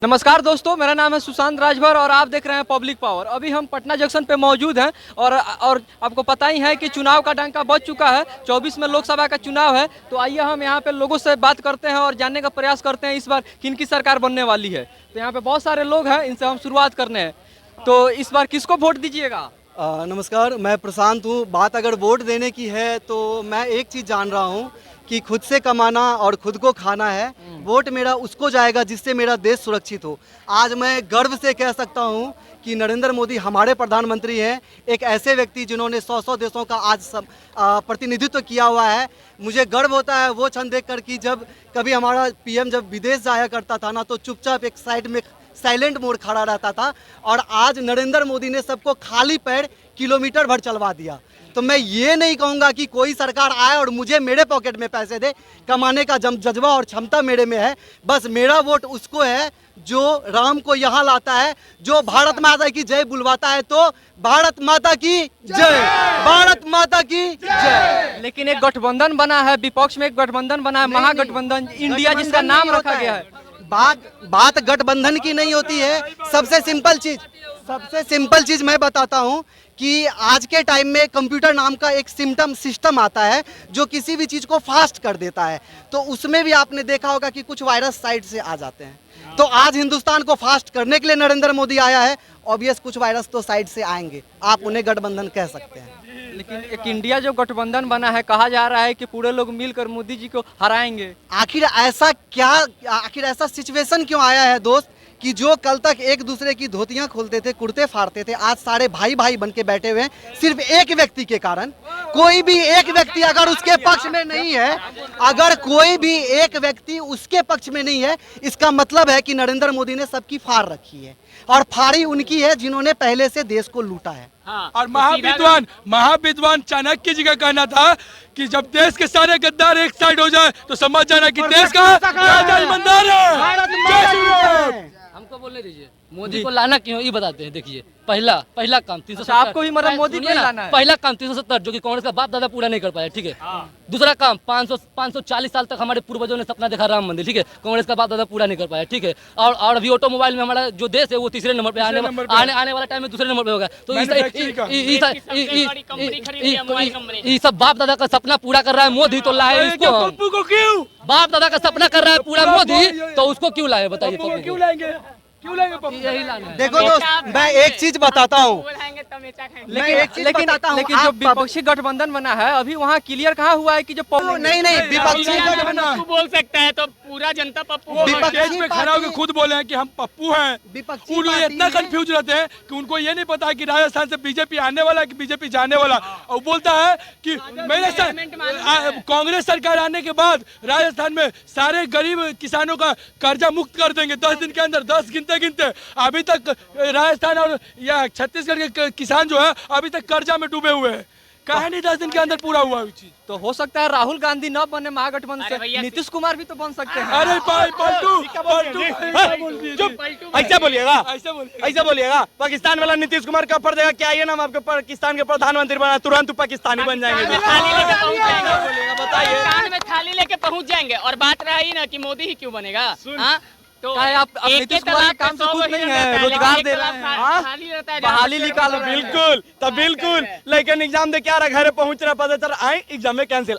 नमस्कार दोस्तों, मेरा नाम है सुशांत राजभर और आप देख रहे हैं पब्लिक पावर। अभी हम पटना जंक्शन पे मौजूद हैं और आपको पता ही है कि चुनाव का डंका बज चुका है। 24 में लोकसभा का चुनाव है, तो आइए हम यहाँ पे लोगों से बात करते हैं और जानने का प्रयास करते हैं इस बार किनकी सरकार बनने वाली है। तो यहाँ पे बहुत सारे लोग हैं, इनसे हम शुरुआत करने हैं। तो इस बार किसको वोट दीजिएगा? नमस्कार, मैं प्रशांत हूँ। बात अगर वोट देने की है तो मैं एक चीज़ जान रहा हूँ कि खुद से कमाना और खुद को खाना है। वोट मेरा उसको जाएगा जिससे मेरा देश सुरक्षित हो। आज मैं गर्व से कह सकता हूँ कि नरेंद्र मोदी हमारे प्रधानमंत्री हैं, एक ऐसे व्यक्ति जिन्होंने 100 देशों का आज प्रतिनिधित्व किया हुआ है। मुझे गर्व होता है वो क्षण देखकर कि जब कभी हमारा पीएम जब विदेश जाया करता था ना, तो चुपचाप एक साइड में साइलेंट मोड खड़ा रहता था, और आज नरेंद्र मोदी ने सबको खाली पैर किलोमीटर भर चलवा दिया। तो मैं ये नहीं कहूँगा कि कोई सरकार आए और मुझे मेरे पॉकेट में पैसे दे। कमाने का जज्बा और क्षमता मेरे में है। बस मेरा वोट उसको है जो राम को यहाँ लाता है, जो भारत माता की जय बुलवाता है। तो भारत माता की जय, भारत माता की जय। लेकिन एक गठबंधन बना है, विपक्ष में एक गठबंधन बना है, महागठबंधन इंडिया जिसका नाम रखा गया है। बात गठबंधन की नहीं होती है। सबसे सिंपल चीज मैं बताता हूँ कि आज के टाइम में कंप्यूटर नाम का एक सिस्टम आता है जो किसी भी चीज को फास्ट कर देता है। तो उसमें भी आपने देखा होगा कि कुछ वायरस साइड से आ जाते हैं। तो आज हिंदुस्तान को फास्ट करने के लिए नरेंद्र मोदी आया है। ऑब्वियस कुछ वायरस तो साइड से आएंगे, आप उन्हें गठबंधन कह सकते हैं। लेकिन एक इंडिया जो गठबंधन बना है, कहा जा रहा है कि पूरे लोग मिलकर मोदी जी को हराएंगे। आखिर ऐसा सिचुएशन क्यों आया है दोस्त कि जो कल तक एक दूसरे की धोतियां खोलते थे, कुर्ते फाड़ते थे, आज सारे भाई भाई बन के बैठे हुए हैं सिर्फ एक व्यक्ति के कारण। कोई भी एक व्यक्ति अगर उसके पक्ष में नहीं है, अगर कोई भी एक व्यक्ति उसके पक्ष में नहीं है, इसका मतलब है कि नरेंद्र मोदी ने सबकी फाड़ रखी है, और फाड़ी उनकी है जिन्होंने पहले से देश को लूटा है। हाँ, और महाविद्वान चाणक्य जी का कहना था कि जब देश के सारे गद्दार एक साइड हो जाए तो समझ जाना कि देश का राजा ईमानदार है। हमको बोलने दीजिए, मोदी को लाना क्यों ये बताते हैं। देखिए, पहला काम 370। आपको भी मतलब मोदी को लाना है। पहला काम 370 जो कि कांग्रेस का बाप दादा पूरा नहीं कर पाया, ठीक है। दूसरा काम 540 साल तक हमारे पूर्वजों ने सपना देखा राम मंदिर, ठीक है। कांग्रेस का बाप दादा पूरा नहीं कर पाया, ठीक है। और अभी ऑटोमोबाइल में हमारा जो देश है वो तीसरे नंबर पे आने वाला टाइम में दूसरे नंबर पे होगा। तो ये सब बाप दादा का सपना पूरा कर रहा है मोदी, तो लाए इसको। पप्पू को क्यों? बाप दादा का सपना कर रहा है पूरा मोदी, तो उसको क्यों लाए बताइए। क्यों लाएंगे पप्पू? यही लाना है। देखो दोस्त, मैं एक चीज बताता हूँ। लेकिन जो विपक्षी गठबंधन बना है, अभी वहाँ क्लियर कहाँ हुआ है कि जो नहीं विपक्षी पप्पू बोल सकता है तो पूरा जनता पप्पू स्टेज पे खड़ा होकर खुद बोले हैं कि हम पप्पू हैं। उन्होंने इतना कंफ्यूज रहते हैं कि उनको ये नहीं पता है कि राजस्थान से बीजेपी आने वाला है कि बीजेपी जाने वाला। और बोलता है कि मेरे कांग्रेस सरकार आने के बाद राजस्थान में सारे गरीब किसानों का कर्जा मुक्त कर देंगे 10 दिन के अंदर। 10 गिनते अभी तक राजस्थान और या छत्तीसगढ़ के किसान जो है अभी तक कर्जा में डूबे हुए हैं। कहानी 10 दिन के अंदर पूरा हुआ चीज। तो हो सकता है राहुल गांधी न बने महागठबंधन से, नीतीश कुमार भी तो बन सकते हैं। अरे पलटू ऐसे बोलिएगा। पाकिस्तान वाला नीतीश कुमार का पर देगा क्या? ये नाम आपके पाकिस्तान के प्रधानमंत्री बना, तुरंत पाकिस्तानी बन जाएंगे। में थाली लेके पहुंच जाएंगे। और बात रहा ही ना कि मोदी ही क्यों बनेगा। तो आप नीतीश कुमार के काम से खुश नहीं है, रोजगार दे रहे हैं, बहाली निकालो। बिल्कुल लेकिन एग्जाम दे क्या रहा, घर पहुंच रहा, पता चल आई एग्जाम में कैंसिल।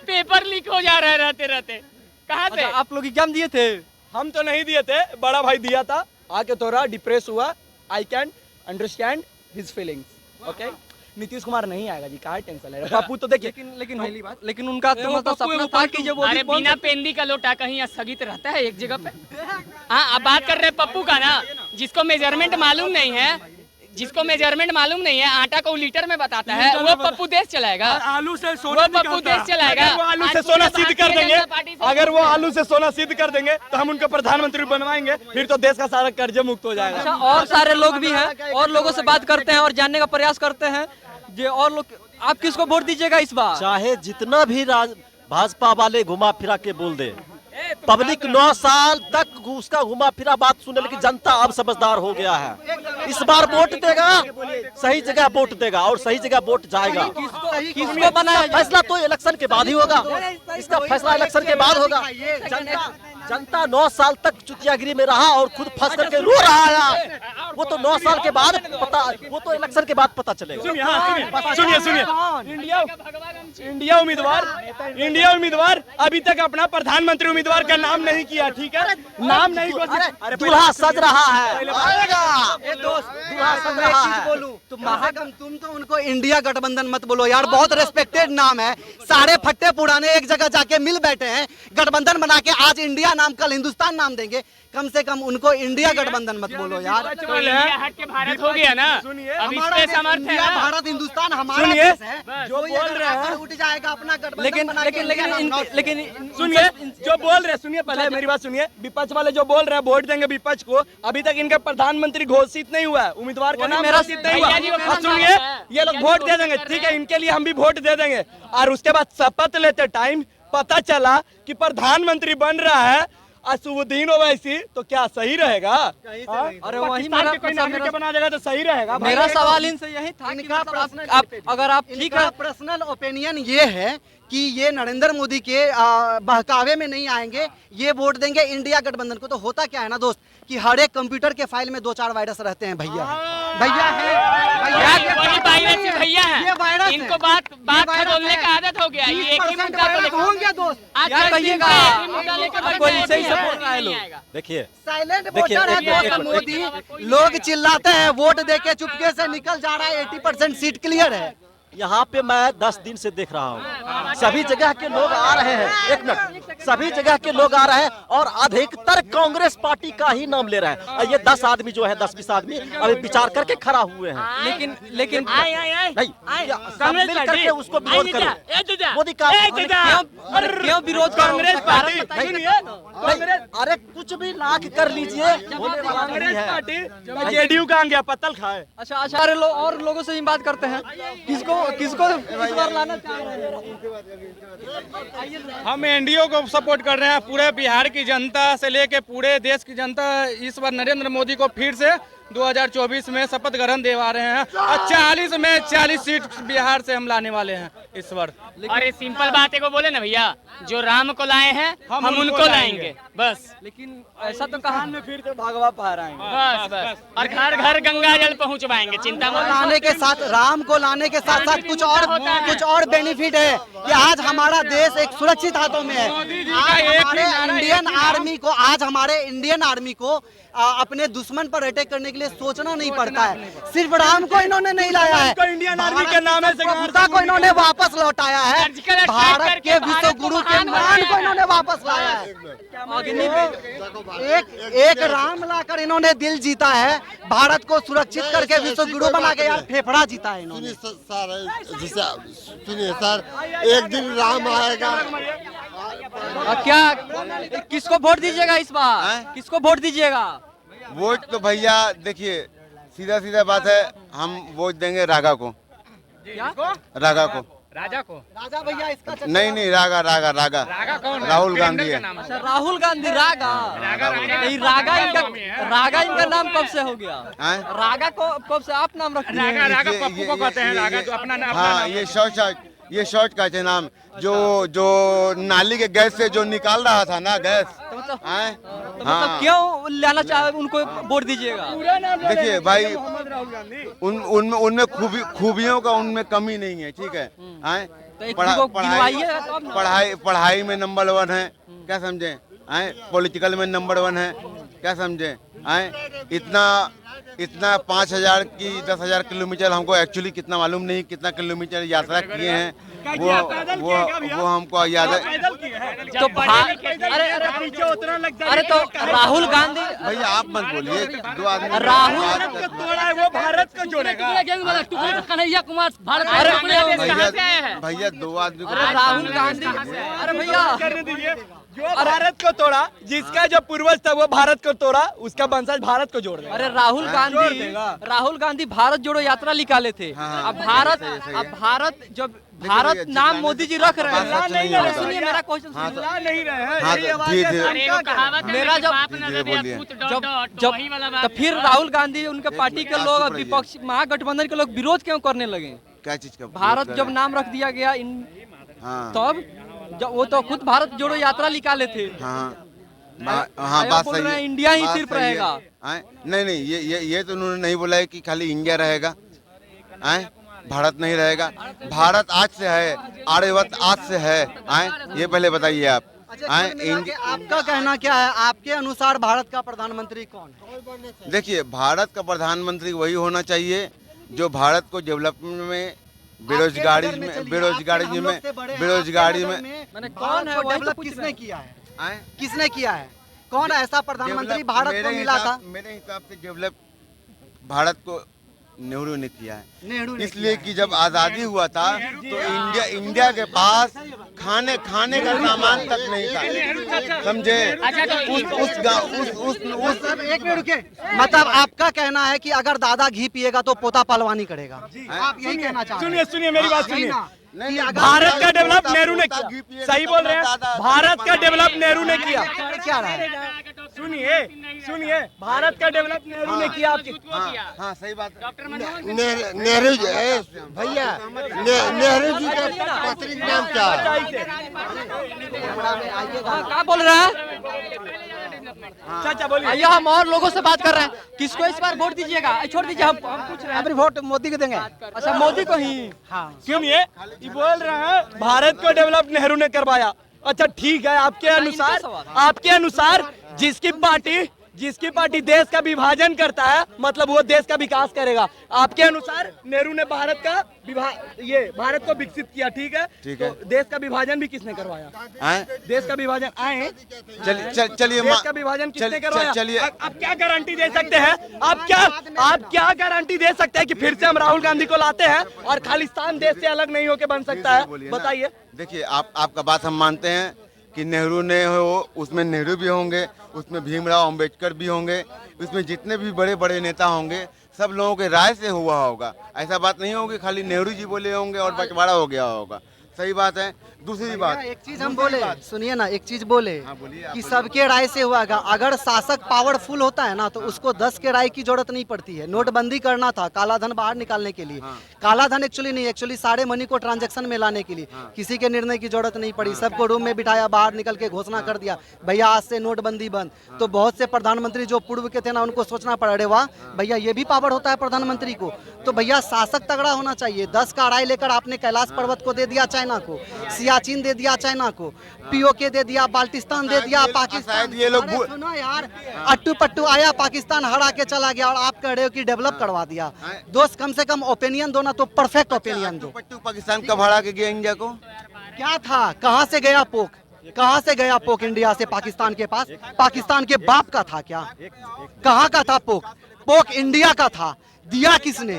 पेपर लीक हो जा रहा है रहते। कहाँ थे आप लोग? एग्जाम दिए थे? हम तो नहीं दिए थे, बड़ा भाई दिया था। आके थोड़ा डिप्रेस हुआ। I can understand his feelings. Okay, Nitish Kumar नहीं आएगा जी, कहाँ टेंशन है। पप्पू तो देखिए, लेकिन उनका तो मतलब सपना था कि जब वो अरे बिना पेंदी का लोटा कहीं स्थगित रहता है एक जगह पे। हाँ, अब बात कर रहे हैं पप्पू का ना, जिसको मेजरमेंट मालूम नहीं है, आटा को लीटर में बताता है, वो पप्पू देश चलाएगा। आलू से सोना पप्पू देश चलाएगा। आलू से सोना सिद्ध कर देंगे। अगर वो आलू से सोना सिद्ध कर देंगे तो हम उनको प्रधानमंत्री बनवाएंगे, फिर तो देश का सारा कर्ज मुक्त हो जाएगा। अच्छा, और सारे लोग भी हैं, और लोगों से बात करते हैं और जानने का प्रयास करते हैं जे और लोग। आप किसको वोट दीजिएगा इस बार? चाहे जितना भी भाजपा वाले घुमा फिरा के बोल दे, पब्लिक 9 साल तक उसका घुमा फिरा बात सुने, लेकिन जनता अब समझदार हो गया है। इस बार वोट देगा, सही जगह वोट देगा और सही जगह वोट जाएगा। किसको बनाया जाए? फैसला तो इलेक्शन के बाद ही होगा, इसका फैसला इलेक्शन के बाद होगा। जनता 9 साल तक चुतियागिरी में रहा और खुद फंस करके रो रहा है। वो तो 9 साल के बाद पता, वो तो इलेक्शन के बाद पता चलेगा। सुनिए इंडिया उम्मीदवार अभी तक अपना प्रधानमंत्री उम्मीदवार का नाम नहीं किया, ठीक है, नाम नहीं अरे दूल्हा सज रहा है, दूल्हा सज रहा है। तुम तो उनको इंडिया गठबंधन मत बोलो यार, बहुत रेस्पेक्टेड नाम है। सारे फट्टे पुराने एक जगह जाके मिल बैठे हैं, गठबंधन बना के आज इंडिया नाम कल हिंदुस्तान नाम देंगे। कम से कम उनको इंडिया गठबंधन मत बोलो यार। तो इंडिया हट के भारत हो गया ना, अब इस पे समर्थ है ना। भारत हिंदुस्तान हमारा सुनिए, देश है। जो बोल रहे हैं उठ जाएगा अपना गठबंधन लेकिन बना के इंडिया नाम का। लेकिन सुनिए, जो बोल रहे, सुनिए पहले मेरी बात सुनिए। विपक्ष वाले जो बोल रहे हैं वोट देंगे विपक्ष को, अभी तक इनका प्रधानमंत्री घोषित नहीं हुआ है, उम्मीदवार का नाम घोषित नहीं हुआ। भैया जी को और सुनिए, ये लोग वोट दे देंगे, ठीक है, इनके लिए हम भी वोट दे देंगे। और उसके बाद शपथ लेते टाइम पता चला कि प्रधानमंत्री बन रहा है असुद्दीन ओवैसी, तो क्या सही रहेगा? अरे वही पाकिस्तान के कोई नागरिक के बना देगा तो सही रहेगा। मेरा सवाल इनसे यही था कि इनका मतलब आप अगर आप ठीक है, पर्सनल ओपिनियन ये है कि ये नरेंद्र मोदी के बहकावे में नहीं आएंगे, ये वोट देंगे इंडिया गठबंधन को। तो होता क्या है ना दोस्त कि हर एक कंप्यूटर के फाइल में 2-4 वायरस रहते हैं। भैया भैया ये वायरस है, इनको बात बोलने का आदत हो गया। ये एक ही मुद्दा को लेकर होंगे दोस्त। क्या कहिएगा? आपको इनसे ही सपोर्ट रहा है लोग। देखिए साइलेंट वोटर है दोस्त मोदी। लोग चिल्लाते हैं, वोट देके चुपके से निकल जा रहा है, 80% सीट क्लियर है। यहाँ पे मैं 10 दिन से देख रहा हूँ, सभी जगह के लोग आ रहे हैं। एक मिनट, सभी जगह के लोग आ रहे हैं और अधिकतर कांग्रेस पार्टी का ही नाम ले रहे हैं। और ये 10 आदमी जो है, 10-20 आदमी अभी विचार करके खड़ा हुए हैं। लेकिन नहीं, सब मिल करके उसको विरोध करो। मोदी का क्यों विरोध करो? कांग्रेस पार्टी, अरे कुछ भी लाख कर लीजिए, होने वाला नहीं कांग्रेस है। पार्टी जेडीयू का आ गया, पत्तल खाए। अच्छा, अरे और लोगों से ही बात करते हैं। किसको इस बार लाना चाह रहे हैं? हम एनडीओ को सपोर्ट कर रहे हैं। पूरे बिहार की जनता से लेके पूरे देश की जनता इस बार नरेंद्र मोदी को फिर से 2024 में शपथ ग्रहण दिलवा रहे हैं और 40 में 40 सीट बिहार से हम लाने वाले हैं इस बार। और ये सिंपल बात है को बोले ना भैया, जो राम को लाए हैं हम उनको लाएंगे बस। लेकिन ऐसा तो कहा में फिर तो भगवा पा रहे हैं बस और घर घर गंगा जल पहुंचवाएंगे। चिंता मत लाने के साथ, राम को लाने के साथ साथ कुछ और बेनिफिट है कि आज हमारा देश एक सुरक्षित हाथों में है। आज हमारे इंडियन आर्मी को अपने दुश्मन पर अटैक करने के लिए सोचना नहीं पड़ता है। सिर्फ राम को इन्होंने नहीं लाया है, इंडियन आर्मी के नाम से गीता को इन्होंने वापस लौटाया है, भारत के विश्व गुरु के मान को इन्होंने वापस लाया है। एक राम लाकर इन्होंने दिल जीता है, भारत को सुरक्षित करके विश्व गुरु बना के यार फेफड़ा जीता है इन्होंने। सुनिए सर, एक दिन राम आएगा। क्या किसको वोट दीजिएगा इस बार? किसको वोट दीजिएगा? वोट तो भैया देखिए, सीधा सीधा बात है, हम वोट देंगे रागा को। रागा को, राजा भैया इसका नहीं रागा कौन? राहुल गांधी है। अच्छा, राहुल गांधी रागा इनका नाम कब से हो गया? रागा को कब से आप नाम रखते हैं? रागा पप्पू को कहते हैं, रागा तो अपना नाम। हाँ, ये शॉर्ट का है नाम, जो नाली के गैस से जो निकाल रहा था ना गैस। तो मतलब क्यों लाना चाहे उनको वोट दीजिएगा? देखिए भाई, उनमें खूबियों का उनमें कमी नहीं है, ठीक है। पढ़ाई में नंबर 1 है, क्या समझे? पॉलिटिकल में नंबर 1 है, क्या समझे? इतना 5,000 की 10,000 किलोमीटर, हमको एक्चुअली कितना मालूम नहीं, कितना किलोमीटर यात्रा किए हैं वो हमको याद है। तो अरे तो राहुल गांधी, भैया आप मत बोलिए, 2 आदमी राहुल को तोड़ा है वो भारत को जोड़ेगा। कन्हैया कुमार भारत भैया 2 आदमी को राहुल गांधी, अरे भैया करने दीजिए। जो भारत को तोड़ा, जिसका जो पूर्वज था वो भारत को तोड़ा, उसका वंशज भारत को जोड़ देगा। अरे राहुल गांधी भारत जोड़ो यात्रा निकाले थे। अब भारत जब भारत नाम मोदी जी रख रहे बात सच नहीं है। हैं। सुनिए मेरा क्वेश्चन हाँ, सुनिए। ला नहीं रहे हैं हाँ, यही आवाज धीरे है। धीरे। अरे वो कहावत है मेरा ना, जब- बाप न धीरे रहे, बोलिए। पुत्र जब डॉट, जब वही वाला तो बात फिर है। राहुल गांधी उनके एक पार्टी मिनट, के आप लोग चुप रहिए। विपक्ष महागठबंधन के लोग विरोध क्यों करने लगे? क्या चीज का भारत विरोध जब कर नाम रख दिया गया इन हाँ तब जब वो तो खुद भारत जोड़ो यात्रा निकाले थे। हाँ हाँ, आया बात बोल सही रहे है। हैं इंडिया ही बात सिर्फ सही है। रहेगा। आए? नहीं नहीं, ये तो उन्होंने नहीं बोला है कि खाली इंडिया रहेगा। आए? भारत नहीं रहेगा। भारत आज से है, आर्यवत आज से है। आए? ये पहले बताइए आप। आए? आपका कहना क्या है? आपके अनुसार भारत का प्रधानमंत्री कौन है? देखिए, भारत का प्रधानमंत्री वही होना चाहिए जो भारत को डेवलपमेंट में, बेरोजगारी आपके नज़र में, चलिए, बेरोजगारी आपके हम में, लोग से बड़े हैं, बेरोजगारी आपके नज़र में मैंने भारत कौन है को वही तो डेवलप पूछ किसने रहे किया है? आए? किसने किया है? कौन ऐसा प्रधानमंत्री डेवलप भारत को मिला था? मेरे हिसाब से डेवलप भारत को नेहरू ने किया है। नेहरू ने इसलिए किया कि जब आजादी हुआ था तो इंडिया के पास खाने का सामान तक नहीं था, समझे? अच्छा, तो उस गाँव उस मतलब एक मिनट रुके। मतलब आपका कहना है कि अगर दादा घी पिएगा तो पोता पहलवानी करेगा, आप यही कहना चाह रहे सुनिए हैं? सुनिए मेरी बात यही सुनिए। ना? नहीं, कि अगर भारत का डेवलप पोता- नेहरू ने पोता घी किया, पिएगा सही तो बोल रहे हैं। दादा- भारत का डेवलप नेहरू ने किया। क्या रहा है? सुनिए भारत का डेवलप नेहरू ने किया। आपके हाँ, सही बात है। डॉक्टर मनमोहन सिंह नेहरू जी भैया नेहरू जी का पत्रिक नाम क्या है? हाँ, क्या बोल रहे हैं? चाचा बोलिए। आइए हम और लोगों से बात कर रहे हैं। किसको इस बार वोट दीजिएगा? छोड़ दीजिए, हम पूछ रहे हैं। वोट मोदी को देंगे। अच्छा, मोदी को ही। सुनिए ये बोल रहे हैं भारत को डेवलप नेहरू ने करवाया। अच्छा ठीक है, आपके अनुसार जिसकी पार्टी देश का विभाजन करता है मतलब वो देश का विकास करेगा। आपके अनुसार नेहरू ने भारत को विकसित किया, ठीक है? ठीक है। तो देश का विभाजन भी किसने करवाया? आए? देश का विभाजन चलिए देश का विभाजन किसने करवाया? चलिए आप क्या गारंटी दे सकते हैं? आप क्या गारंटी दे सकते हैं कि फिर से हम राहुल गांधी को लाते हैं और खालिस्तान देश से अलग नहीं होके बन सकता है? बताइए। देखिए, आपका बात हम मानते हैं कि नेहरू ने हो, उसमें नेहरू भी होंगे, उसमें भीमराव अंबेडकर भी होंगे, उसमें जितने भी बड़े बड़े नेता होंगे सब लोगों के राय से हुआ होगा। ऐसा बात नहीं होगी खाली नेहरू जी बोले होंगे और बंटवारा हो गया होगा। सही बात है। दूसरी बात, एक चीज हम बोले, सुनिए ना, एक चीज बोले बोलिए, कि सबके राय से हुआगा। अगर शासक पावरफुल होता है ना तो उसको 10 के राय की जरूरत नहीं पड़ती है। नोटबंदी करना था काला धन बाहर निकालने के लिए। काला धन एक्चुअली नहीं, एक्चुअली सारे मनी को ट्रांजैक्शन में लाने के लिए। किसी के निर्णय की जरूरत नहीं पड़ी, सबको रूम में बिठाया, बाहर निकल के घोषणा कर दिया भैया आज से नोटबंदी बंद। तो बहुत से प्रधानमंत्री जो पूर्व के थे ना उनको सोचना पड़ा, अरे वाह भैया ये भी पावर होता है प्रधानमंत्री को। तो भैया शासक तगड़ा होना चाहिए। 10 का राय लेकर आपने कैलाश पर्वत को दे दिया चाइना को, सियाचिन दे दिया चाइना को, पीओके दे दिया, बाल्टिस्तान दे दिया पाकिस्तान। शायद ये लोग अरे सुनो यार, अट्टू पट्टू आया पाकिस्तान हरा के चला गया और आप कह रहे हो कि डेवलप करवा दिया। दोस्त कम से कम ओपिनियन दो ना, तो परफेक्ट ओपिनियन दो। पट्टू पाकिस्तान कब हरा के गया इंडिया को? क्या था? कहाँ से गया पोक? कहाँ से गया पोक इंडिया से पाकिस्तान के पास? पाकिस्तान के बाप का था क्या? कहाँ का था पोक? पोक इंडिया का था। दिया किसने?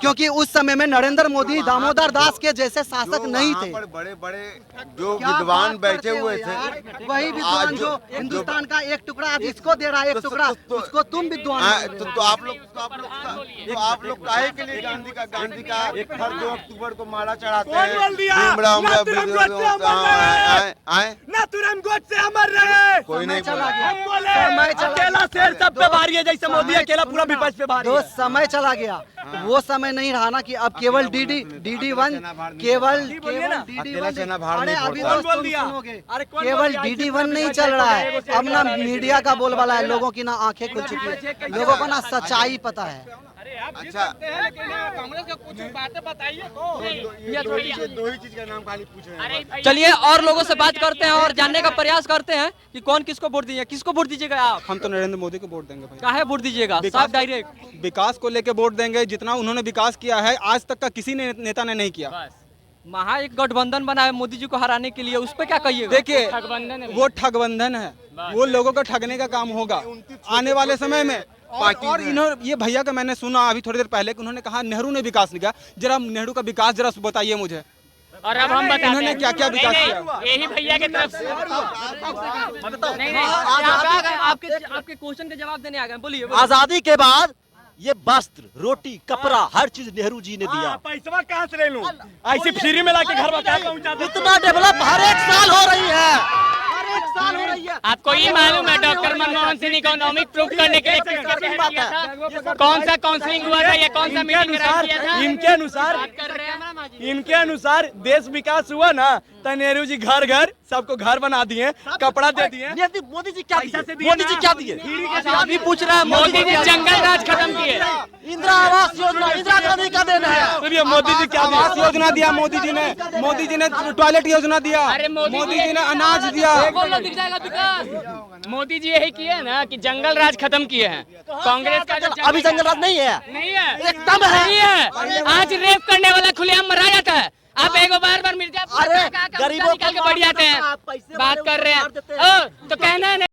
क्योंकि उस समय में नरेंद्र मोदी, दामोदर दास के जैसे शासक नहीं थे। बड़े बड़े जो क्या विद्वान बात बैठे करते हो हुए यार? थे, वही विद्वान जो हिंदुस्तान का एक टुकड़ा आज इसको दे रहा है, एक टुकड़ा उसको तुम विद्वान बोल रहे हो। तो आप लोग काहे के लिए गांधी का हर 2 अक्टूबर को माला चढ़ाते हैं? कौन बोल दिया? भीमराव नाथुराम गोडसे अमर रहे। आए? नाथुराम गोडसे अमर रहे। कोई नहीं चला बोला। गया। हम बोले समय चला अकेला शेर सब पे भारी है, जैसे मोदी अकेला पूरा विपक्ष पे भारी है। दोस्त समय चला गया, वो समय नहीं रहा ना कि अब केवल DD1 केवल अकेला सेना भार अरे नहीं अभी फोड़ता। दोस्त बोल तुम दिया? सुनोगे, अरे कौन केवल बोल दिया? DD1 नहीं चल रहा है, अब ना मीडिया का बोलबाला है। लोगों की ना आंखें खुल चुकी है, लोगों को ना सच्चाई पता है। अच्छा, कांग्रेस का कुछ बातें बताइए। दो ही चीज का नाम खाली पूछ रहे हैं। चलिए और लोगों से बात करते हैं और जानने का प्रयास करते हैं कि कौन किसको वोट दीजिए। किसको वोट दीजिएगा आप? हम तो नरेंद्र मोदी को वोट देंगे भाई। काहे वोट दीजिएगा? साफ डायरेक्ट। विकास को लेके वोट देंगे। जितना उन्होंने विकास किया है आज तक का किसी नेता ने नहीं किया। महा एक गठबंधन बना है मोदी जी को हराने के लिए, उस पर क्या कहिएगा? देखिए ठगबंधन है। वो ठगबंधन है, वो लोगों को ठगने का काम होगा आने वाले समय में। और इन्होंने ये भैया का मैंने सुना अभी थोड़ी देर पहले कि उन्होंने कहा नेहरू ने विकास नहीं किया। जरा नेहरू का विकास जरा बताइए मुझे। और अब हम बताते हैं इन्होंने क्या-क्या विकास किया? यही भैया की तरफ से नहीं आपके क्वेश्चन के जवाब देने आ गए, बोलिए। आजादी के बाद ये वस्त्र, रोटी, कपड़ा, हर चीज नेहरू जी ने दिया। पैसा कहाँ से ले लूं? ऐसे फ्री में लाके घर में पहुंचा दो। इतना डेवलप हर एक साल हो रही है, हर एक साल हो रही है। आपको ये मालूम है doctor Manmohan Singh economic proof करने के लिए किसका चेहरा किया था? कौन सा काउंसलिंग हुआ था या कौन सा मीटिंग किया था? इनके अनुसार देश विकास हुआ ना, तो नेहरू जी घर घर सबको घर बना दिए, कपड़ा दे दिए। मोदी जी क्या दिए? मोदी जी क्या दिए? अभी पूछ रहा है मोदी जी जंगल राज खत्म किए। इंदिरा आवास योजना इंदिरा गांधी का देना है। मोदी जी क्या आवास योजना दिया मोदी जी ने टॉयलेट योजना दिया, अरे मोदी जी ने अनाज दिया। दिख जाएगा विकास। मोदी जी यही किए ना कि जंगल राज खत्म किए हैं। कांग्रेस का जो अभी जंगल राज नहीं है, नहीं है, एकदम है। नहीं है। आज रेप करने वाला खुलेआम मरा जाता है। आप एक बार मिर्जापुर अरे गरीबों निकाल के बढ़ जाते हैं, बात कर रहे हैं। तो कहना है